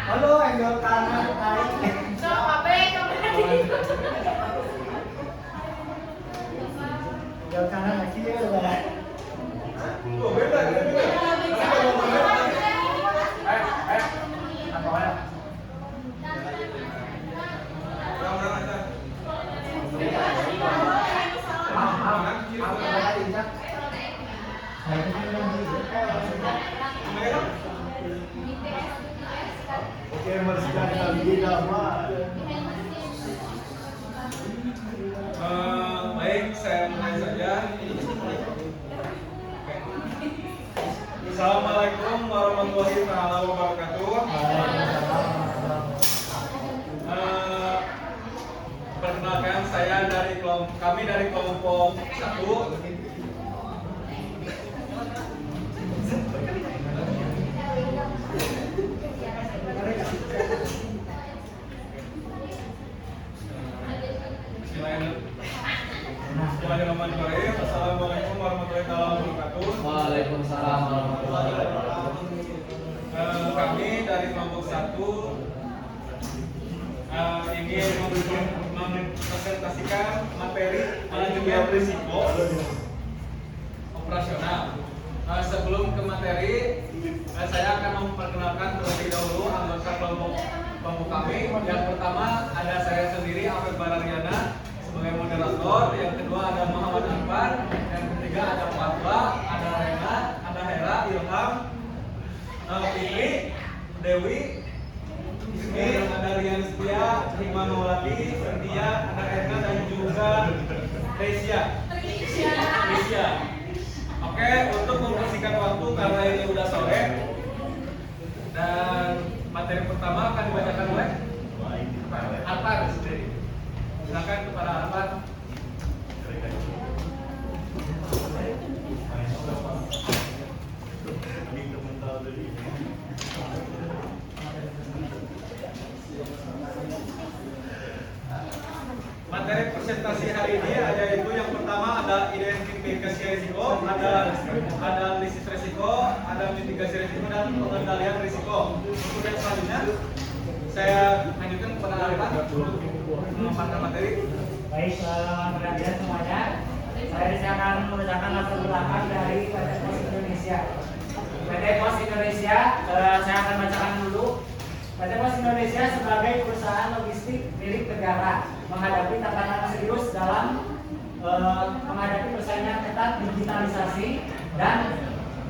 Halo, angle kanan naik. Angle kanan lagi ya udah. Oh, beda. Apa ya? Oke, masih lagi nama. Baik, saya mulai saja. Assalamualaikum warahmatullahi wabarakatuh. Perkenalkan, kami dari kelompok 1. Bismillahirrahmanirrahim. Assalamualaikum warahmatullahi wabarakatuh. Waalaikumsalam warahmatullahi wabarakatuh. Kami dari kelompok 1 ingin mempresentasikan materi manajemen risiko operasional. Sebelum ke materi, saya akan memperkenalkan terlebih dahulu anggota kelompok kami. Yang pertama ada saya sendiri, Afif Barariana, sebagai moderator. Yang kedua ada Muhammad Akbar. Yang ketiga ada Fatwa, ada Rena, ada Hera, Ilham, Fikri, Dewi, Ismi, ada Rian Setia, Hikmah Maulati, Setia, ada Erna dan juga Resia. Oke, untuk membersihkan waktu karena ini udah sore dan materi pertama akan dibacakan oleh Alpar sendiri. Silakan kepada Alpar. Materi presentasi hari ini ada itu yang pertama ada identifikasi risiko, ada analisis risiko, ada mitigasi risiko dan pengendalian risiko. Untuk yang selanjutnya saya lanjutkan kepada Alpar untuk memaparkan materi. Baik, perhatian semuanya. Saya akan membacakan latar belakang dari PT Pos Indonesia. PT Pos Indonesia, saya akan bacakan dulu. PT Pos Indonesia sebagai perusahaan logistik milik negara menghadapi tantangan serius dalam menghadapi persaingan ketat digitalisasi dan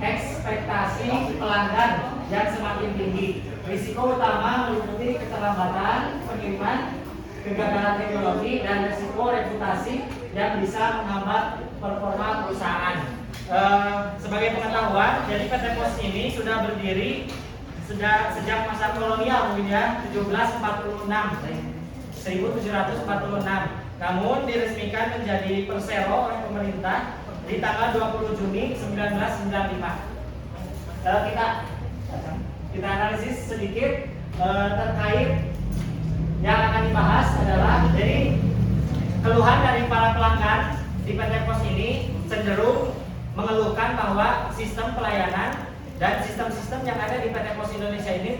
ekspektasi pelanggan yang semakin tinggi. Risiko utama meliputi keterlambatan pengiriman, kegagalan teknologi, dan risiko reputasi yang bisa menghambat performa perusahaan. Sebagai pengetahuan, jadi PT Pos ini sudah berdiri sejak masa kolonial mungkin ya, 1746. Namun diresmikan menjadi Persero oleh pemerintah di tanggal 20 Juni 1995. Kita analisis sedikit terkait yang akan dibahas adalah jadi keluhan dari para pelanggan di PT Pos ini cenderung mengeluhkan bahwa sistem pelayanan dan sistem-sistem yang ada di PT Pos Indonesia ini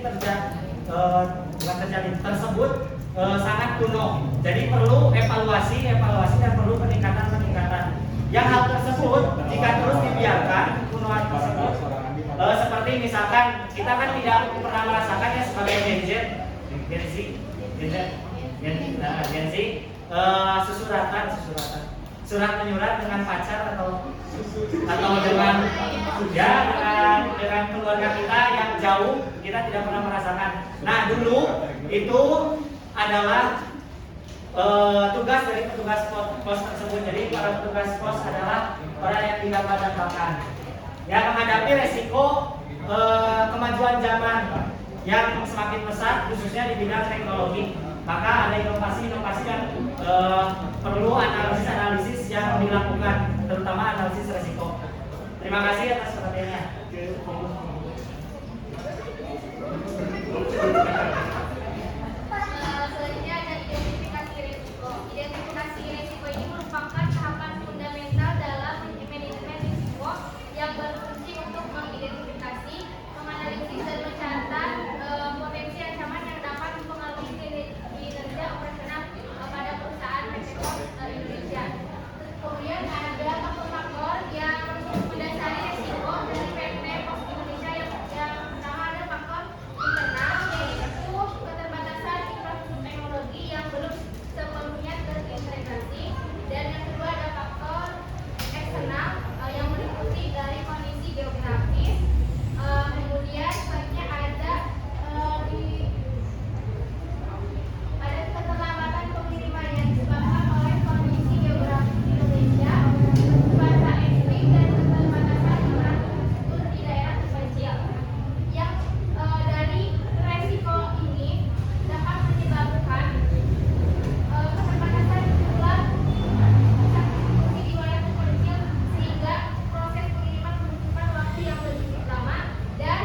tersebut sangat kuno. Jadi perlu evaluasi dan perlu peningkatan. Yang hal tersebut jika terus dibiarkan kunoan tersebut seperti misalkan kita kan tidak pernah merasakannya sebagai Gen Z, surat menyurat dengan pacar atau dengan keluarga kita yang jauh, kita tidak pernah merasakan. Nah, dulu itu adalah tugas dari petugas pos tersebut. Jadi para petugas pos adalah orang yang tidak pada bahkan yang menghadapi resiko yang semakin pesat khususnya di bidang teknologi. Maka ada inovasi-inovasi dan perlu analisis-analisis yang dilakukan, terutama analisis resiko. Terima kasih atas perhatiannya. Selanjutnya ada identifikasi risiko. Identifikasi risiko ini merupakan tahapan fundamental dalam manajemen risiko yang berfungsi untuk mengidentifikasi, menganalisis dan mencatat potensi ancaman yang dapat mempengaruhi kinerja operasional pada perusahaan PT POS Indonesia. Kemudian ada faktor-faktor yang mendasari risiko dari PT POS Indonesia yang pertama ada faktor internal, yaitu keterbatasan infrastruktur teknologi yang belum sepenuhnya terintegrasi, dan yang kedua ada faktor eksternal yang meliputi dari kondisi geografis. Kemudian selanjutnya ada keterlambatan pengiriman yang disebabkan oleh kondisi geografis Indonesia, cuaca ekstrim, dan keterbatasan infrastruktur di daerah terpencil. Yang dari resiko ini dapat menyebabkan keterbatasan jumlah distribusi di wilayah terpencil, sehingga proses pengiriman membutuhkan waktu yang lebih lama. Dan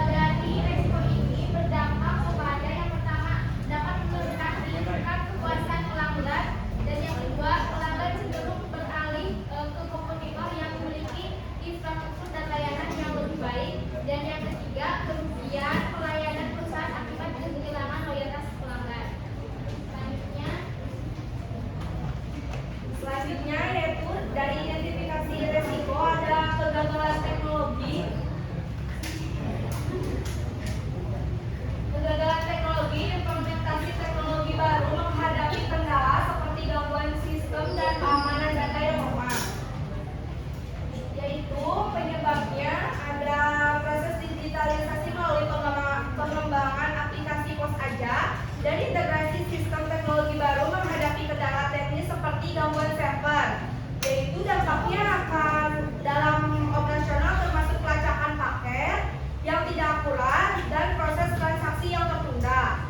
dari resiko ini berdampak kepada yang pertama dapat menurunkan tingkat kepuasan pelanggan, dan yang kedua pelanggan cenderung beralih ke kompetitor yang memiliki infrastruktur dan layanan yang lebih baik, dan yang ketiga kerugian pelayanan perusahaan akibat kehilangan loyalitas pelanggan. Selanjutnya yaitu dari identifikasi resiko ada kegagalan teknologi. Kegagalan teknologi, implementasi teknologi baru menghadapi kendala seperti gangguan sistem dan keamanan data yang lemah. Yaitu penyebabnya ada proses digitalisasi melalui pengembangan aplikasi pos aja dan integrasi sistem teknologi baru menghadapi kendala teknis seperti gangguan server. Yaitu dampaknya akan dalam operasional termasuk pelacakan paket yang tidak akurat dan proses transaksi yang tertunda.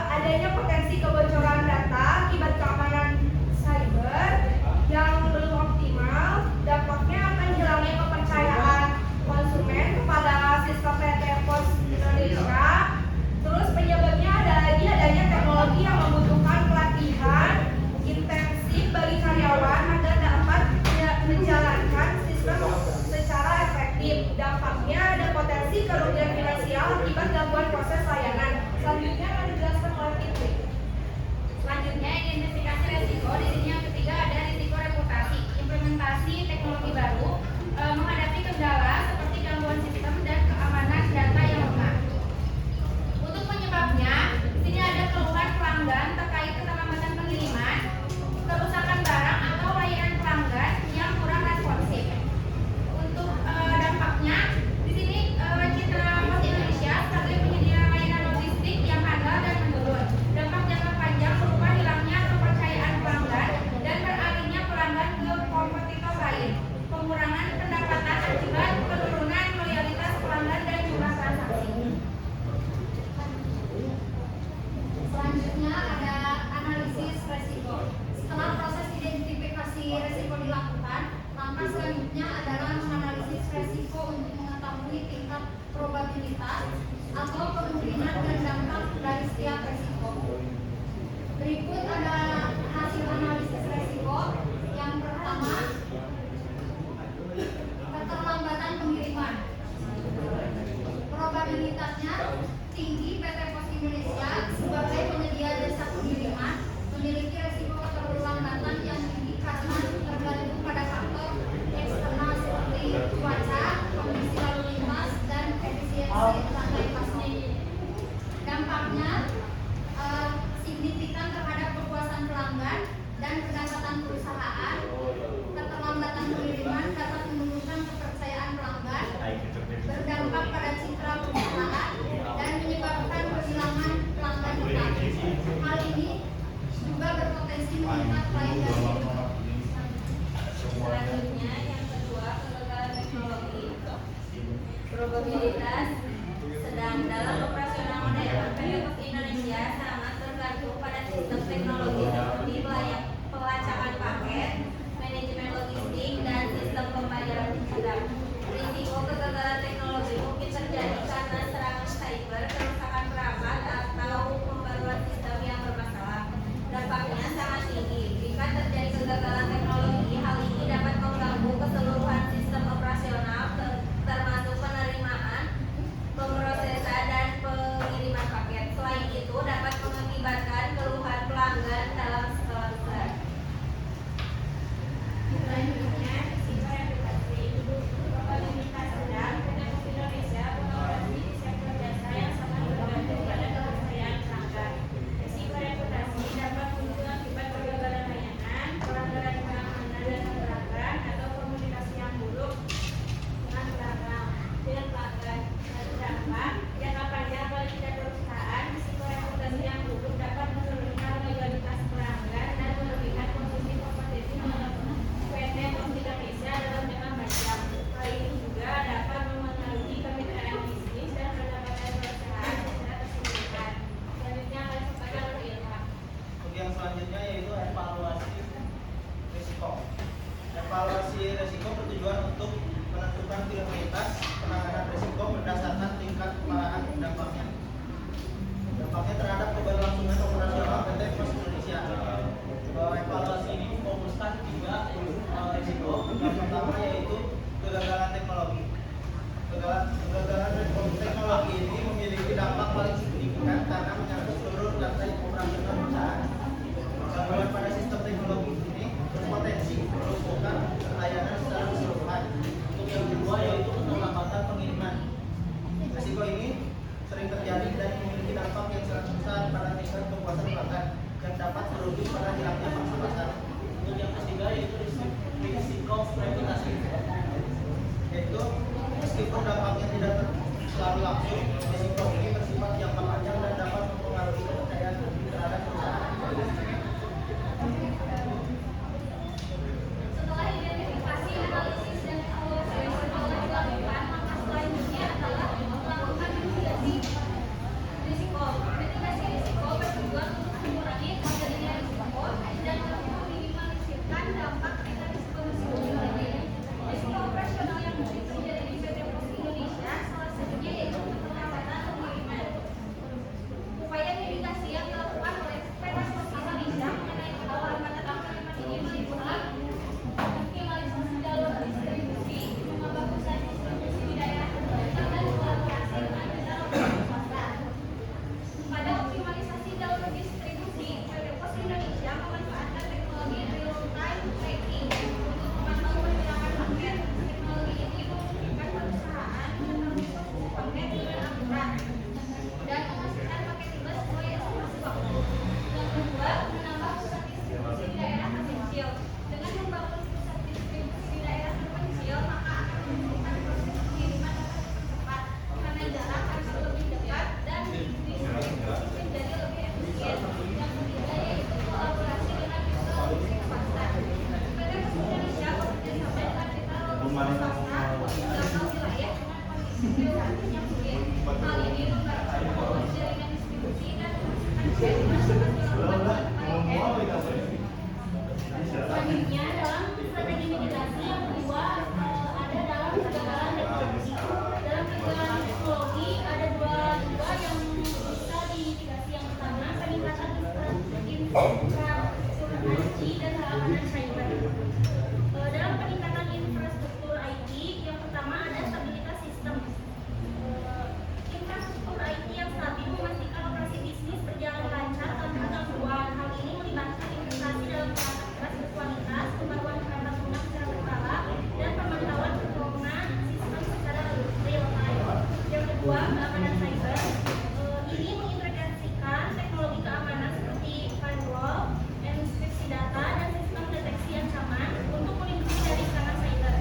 Adanya potensi kebocoran data akibat keamanan cyber yang belum optimal. Dampaknya akan hilangnya kepercayaan konsumen kepada sistem PT POS Indonesia. Terus penyebabnya ada lagi adanya teknologi yang membutuhkan pelatihan intensif bagi karyawan agar dapat menjalankan sistem secara efektif. Dampaknya ada potensi kerugian finansial akibat gangguan proses layanan. Selanjutnya akan dijelaskan oleh Fitri. Selanjutnya identifikasi resiko. Di sini yang ketiga ada risiko reputasi. Implementasi teknologi baru menghadapi kendala seperti gangguan sistem dan keamanan data yang lemah. Untuk penyebabnya, di sini ada keluhan pelanggan terkait keterlambatan pengiriman, kerusakan barang atau layanan pelanggan yang kurang responsif. Untuk dampaknya, di sini Citra POS Indonesia sebagai penyedia layanan logistik yang handal dan menurun. Dampak jangka panjang berupa hilangnya kepercayaan pelanggan dan beralihnya pelanggan ke kompetitor lain. Pengurangan pendapatan akibat penurunan loyalitas pelanggan dan jumlah transaksi. Selanjutnya ada analisis resiko. Setelah proses identifikasi resiko dilakukan, langkah selanjutnya adalah menganalisis resiko untuk mengetahui tingkat probabilitas atau kemungkinan dan dampak dari setiap resiko. Berikut ada hasil analisis resiko. Yang pertama, keterlambatan pengiriman. Probabilitasnya tinggi. PT POS Indonesia sebagai penyedia jasa pengiriman memiliki resiko keterlambatan yang tinggi karena tergantung pada faktor eksternal seperti cuaca, kondisi lalu lintas, dan efisiensi rantai pasok. Dampaknya signifikan terhadap kepuasan pelanggan dan pendapatan perusahaan. Keterlambatan pengiriman dapat menurunkan kepercayaan pelanggan, berdampak pada citra perusahaan, dan menyebabkan kehilangan pelanggan tetap. Hal ini juga berpotensi meningkat pelayanan. Selanjutnya yang kedua, kegagalan teknologi. Probabilitas sedang dalam PT Pos Indonesia sangat tergantung pada sistem teknologi seperti pelacakan paket, manajemen logistik, dan sistem pembayaran digital. Risiko kegagalan teknologi mungkin terjadi karena serangan cyber, kerusakan perangkat, atau pembaruan sistem yang bermasalah. Dampaknya sangat tinggi. Jika terjadi kegagalan teknologi, hal ini dapat mengganggu keseluruhan sistem operasional, termasuk penerimaan, pemrosesan, dan pengiriman paket. Selain itu, dapat mengakibatkan keluhan pelanggan dalam skala besar. Selanjutnya, risiko reputasi. Otoritas sedang PT Pos Indonesia beroperasi di sektor jasa yang sangat bergantung pada kepercayaan pelanggan. Risiko reputasi dapat muncul akibat kegagalan layanan, pelanggaran keamanan dan pelanggan, atau komunikasi yang buruk dengan pelanggan. Satu dampak jangka panjang bagi perusahaan, risiko reputasi yang buruk dapat menurunkan legalitas pelanggan dan merugikan konsumsi kompetensi PT Pos Indonesia dalam jangka panjang. Hal ini juga dapat memengaruhi kemitraan bisnis dan pendapatan perusahaan secara keseluruhan. Selanjutnya akan kepada Ilham. Untuk yang selanjutnya yaitu evaluasi risiko. Evaluasi risiko bertujuan untuk menentukan prioritas penanganan risiko berdasarkan tingkat keparahan dampaknya. Dampaknya terhadap keberlangsungan operasional PT Pos Indonesia. Evaluasi ini memfokuskan 3 risiko. Yang pertama yaitu kegagalan teknologi. Kegagalan teknologi ini memiliki dampak paling signifikan karena menyangkut seluruh rantai operasional perusahaan. Gangguan pada sistem teknologi ini berpotensi melumpuhkan layanan secara keseluruhan. Untuk yang kedua yaitu keterlambatan pengiriman. Risiko ini sering terjadi dan memiliki dampak yang sangat besar pada tingkat kepuasan pelanggan yang dapat berujung pada hilangnya pangsa pasar. Untuk yang ketiga yaitu risiko reputasi. Yaitu meskipun dampaknya tidak selalu langsung, risiko ini bersifat jangka panjang dan dapat mempengaruhi kepercayaan publik terhadap perusahaan. Setelah identifikasi, analisis, dan evaluasi yang telah dilakukan, maka selanjutnya adalah melakukan mitigasi risiko. Mitigasi risiko bertujuan untuk mengurangi terjadinya risiko dan meminimalisirkan dampak risiko tersebut. Risiko operasional yang mungkin terjadi di PT Pos Indonesia salah satunya yaitu keterlambatan pengiriman. Upaya mitigasi yang dilakukan oleh PT Pos Indonesia mengenai keterlambatan pengiriman ini meliputi optimalisasi jalur distribusi, pembagusan distribusi di daerah tertentu, dan kolaborasi dengan jalur swasta. Pada optimalisasi jalur distribusi, PT Pos Indonesia memanfaatkan teknologi real-time tracking untuk memantau pergerakan paket. Teknologi ini memungkinkan perusahaan mengatur paket dengan akurat dan memastikan paket tiba sesuai estimasi waktu. Yang kedua, menambah pusat distribusi di daerah terpencil. Dengan membangun pusat distribusi di daerah terpencil, maka akan memudahkan proses pengiriman dapat cepat karena jarak akan lebih dekat dan distribusi menjadi lebih efisien. Yang ketiga yaitu kolaborasi dengan mitra logistik swasta. PT Pos Indonesia bekerjasama dengan mitra logistik swasta untuk menjangkau wilayah dengan kondisi geografis yang sulit. Hal ini membantu membangun jaringan distribusi dan memastikan keberlangsungan paket. Selanjutnya dalam strategi mitigasi yang kedua ada dalam kegagalan teknologi. Dalam kegagalan teknologi ada dua yang bisa dimitigasi. Yang pertama peningkatan infrastruktur IT dan keamanan cyber. Dalam peningkatan infrastruktur IT yang pertama ada stabilitas sistem. Infrastruktur IT yang stabil memastikan operasi bisnis berjalan lancar tanpa gangguan. Hal ini melibatkan investasi dalam perangkat keras berkualitas, pembaruan perangkat lunak secara berkala, dan pemantauan performa sistem secara real time. Yang kedua, keamanan cyber. Ini mengintegrasikan teknologi keamanan seperti firewall, enkripsi data, dan sistem deteksi ancaman untuk melindungi dari serangan cyber.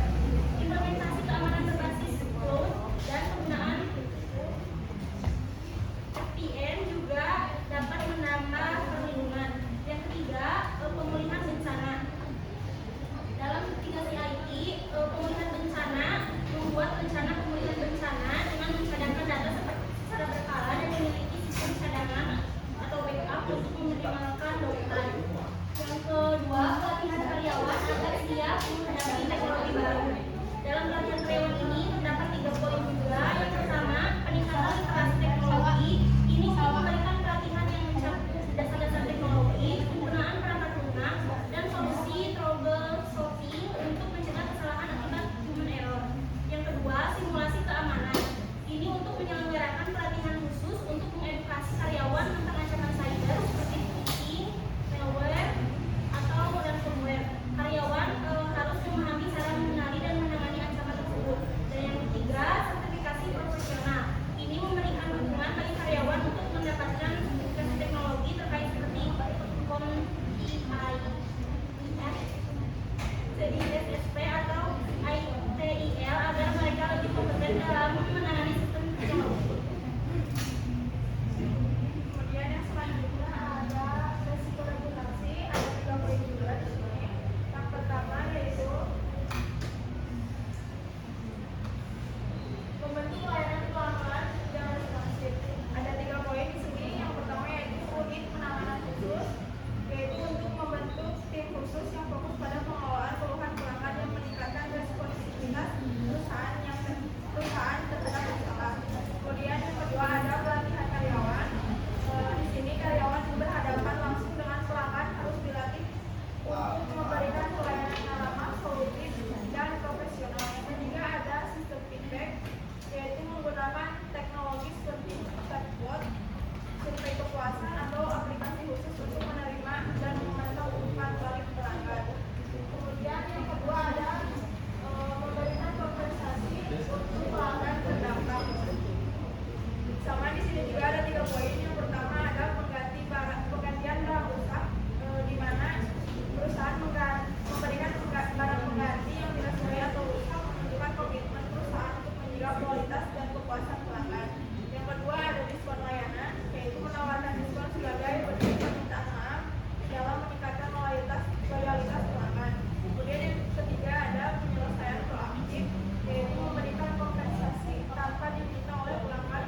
Implementasi keamanan berbasis cloud dan penggunaan VPN juga dapat menambah perlindungan. Yang ketiga, pemulihan bencana. Dalam mitigasi IT, pemulihan bencana membuat rencana pemulihan bencana dengan mencatatkan data secara berkala menjaga kualitas dan kepuasan pelanggan. Yang kedua ada diskon layanan, yaitu menawarkan diskon sebagai bentuk permintaan maaf dalam meningkatkan loyalitas pelanggan. Kemudian yang ketiga ada penyelesaian proaktif, yaitu memberikan kompensasi tanpa diminta oleh pelanggan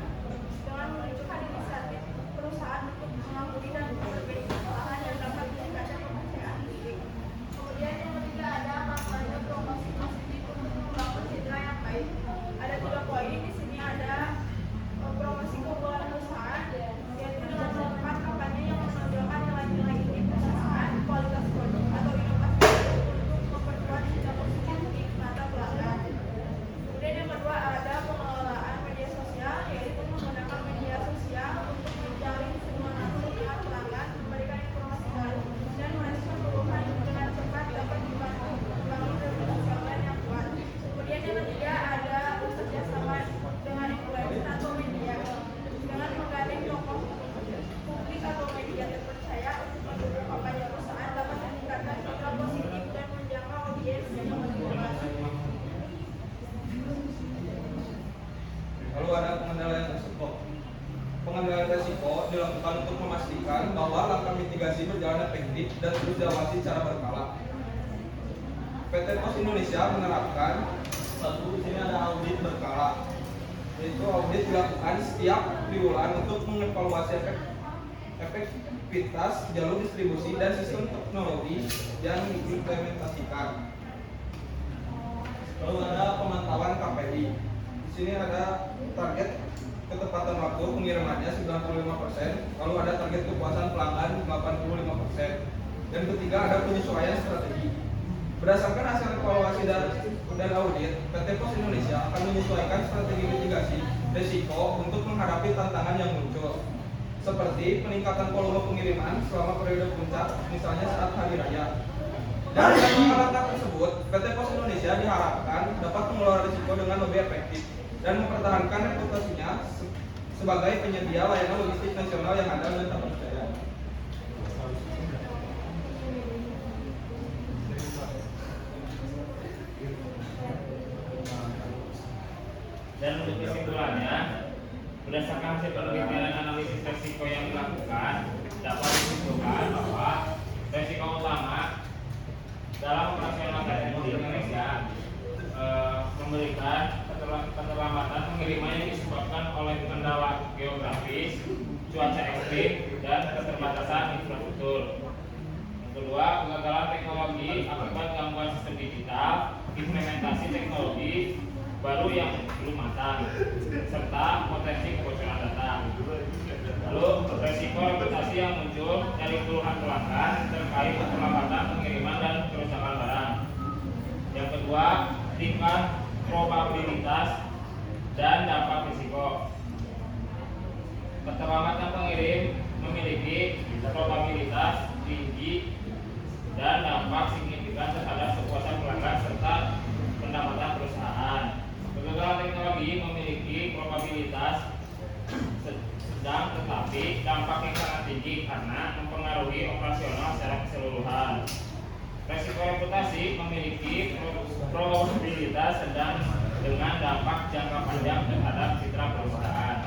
dengan menunjukkan inisiatif perusahaan untuk mengampuni dan memperbaiki kesalahan yang dapat meningkatkan kepercayaan diri. Kemudian yang ketiga ada kampanye promosi positif untuk membangun citra yang baik. Ada 3 poin di sini, ada promosi keunggulan perusahaan, yaitu dengan melakukan kampanye yang menonjolkan nilai-nilai inti perusahaan, kualitas produk atau inovasi untuk memperkuat citra positif di mata pelanggan. Kemudian yang kedua ada pengelolaan media sosial, yaitu menggunakan media sosial untuk menjalin hubungan dengan pelanggan, memberikan informasi baru dan merespon keluhan dengan cepat dapat dibantu membangun reputasi online yang kuat. Kemudian yang ketiga ada bekerjasama dengan influencer atau media dengan menggandeng tokoh publik atau media terpercaya untuk mendukung kampanye perusahaan dapat meningkatkan citra positif dan menjangkau audiens yang lebih luas. Lalu ada pengendalian resiko. Pengendalian resiko dilakukan untuk memastikan bahwa langkah mitigasi berjalan efektif dan terus diawasi secara berkala. PT Pos Indonesia menerapkan satu, di sini ada audit berkala, yaitu audit dilakukan setiap triwulan untuk mengevaluasi efektivitas jalur distribusi dan sistem teknologi yang diimplementasikan. Lalu ada pemantauan KPI. Di sini ada target ketepatan waktu pengirimannya 95%, lalu ada target kepuasan pelanggan 85%. Dan ketiga ada penyesuaian strategi. Berdasarkan hasil evaluasi dan audit, PT Pos Indonesia akan menyesuaikan strategi mitigasi risiko untuk menghadapi tantangan yang muncul, seperti peningkatan volume pengiriman selama periode puncak, misalnya saat hari raya. Dari langkah tersebut, PT Pos Indonesia diharapkan dapat mengelola risiko dengan lebih efektif dan mempertahankan reputasinya sebagai penyedia layanan logistik nasional yang andal dan terpercaya. Dan untuk kesimpulannya, berdasarkan hasil penelitian dan analisis risiko yang dilakukan, dapat disimpulkan bahwa risiko utama dalam operasional KTP di Indonesia memberikan keterlambatan pengiriman yang disebabkan oleh kendala geografis, cuaca ekstrim, dan keterbatasan infrastruktur. Yang kedua, kegagalan teknologi akibat gangguan sistem digital, implementasi teknologi baru yang belum matang, serta potensi kebocoran data. Lalu, resiko reputasi yang muncul dari keluhan pelanggan terkait keterlambatan pengiriman dan kerusakan barang. Yang kedua, tingkat probabilitas dan dampak risiko. Keterlambatan pengirim memiliki probabilitas tinggi dan dampak signifikan terhadap kepuasan pelanggan serta pendapatan perusahaan. Kegagalan teknologi memiliki probabilitas sedang tetapi dampak yang sangat tinggi karena mempengaruhi operasional secara keseluruhan. Resiko reputasi memiliki probabilitas sedang dengan dampak jangka panjang terhadap citra perusahaan.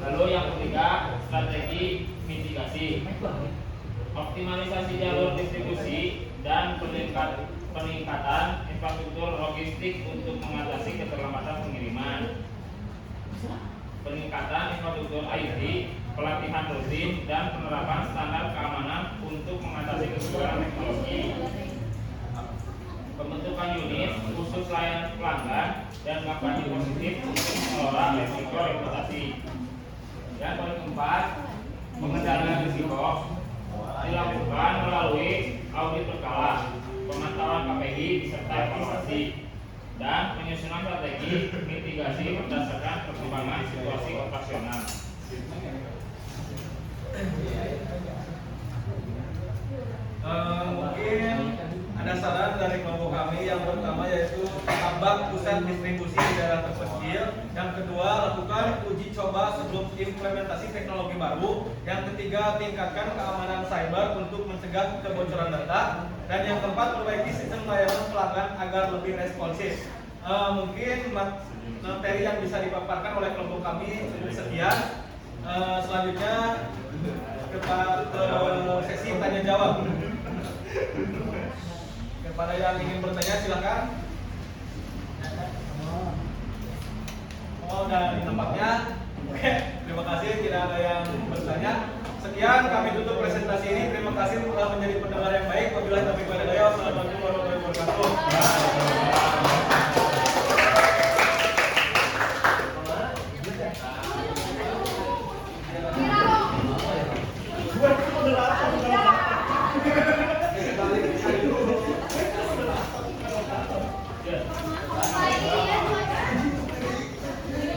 Lalu yang ketiga, strategi mitigasi. Optimalisasi jalur distribusi dan peningkatan infrastruktur logistik untuk mengatasi keterlambatan pengiriman. Peningkatan infrastruktur IT, pelatihan rutin, dan penerapan standar keamanan untuk mengatasi kekurangan teknologi. Pembentukan unit khusus layanan pelanggan dan kampanye positif untuk mengelola risiko reputasi. Dan poin keempat, pengendalian risiko dilakukan melalui audit berkala, pemantauan KPI beserta evaluasi, dan penyusunan strategi mitigasi berdasarkan perkembangan situasi operasional. Mungkin ada saran dari kelompok kami. Yang pertama yaitu tambah pusat distribusi di daerah terpencil. Yang kedua, lakukan uji coba sebelum implementasi teknologi baru. Yang ketiga, tingkatkan keamanan cyber untuk mencegah kebocoran data. Dan yang keempat, perbaiki sistem layanan pelanggan agar lebih responsif. Mungkin materi yang bisa dipaparkan oleh kelompok kami sekian. Selanjutnya ke sesi tanya jawab. Kepada yang ingin bertanya silakan. Oh, dan tampaknya oke, terima kasih, tidak ada yang bertanya. Sekian kami tutup presentasi ini. Terima kasih telah menjadi pendengar yang baik. Wabillahi taufiq wal hidayah. Wassalamualaikum warahmatullahi wabarakatuh.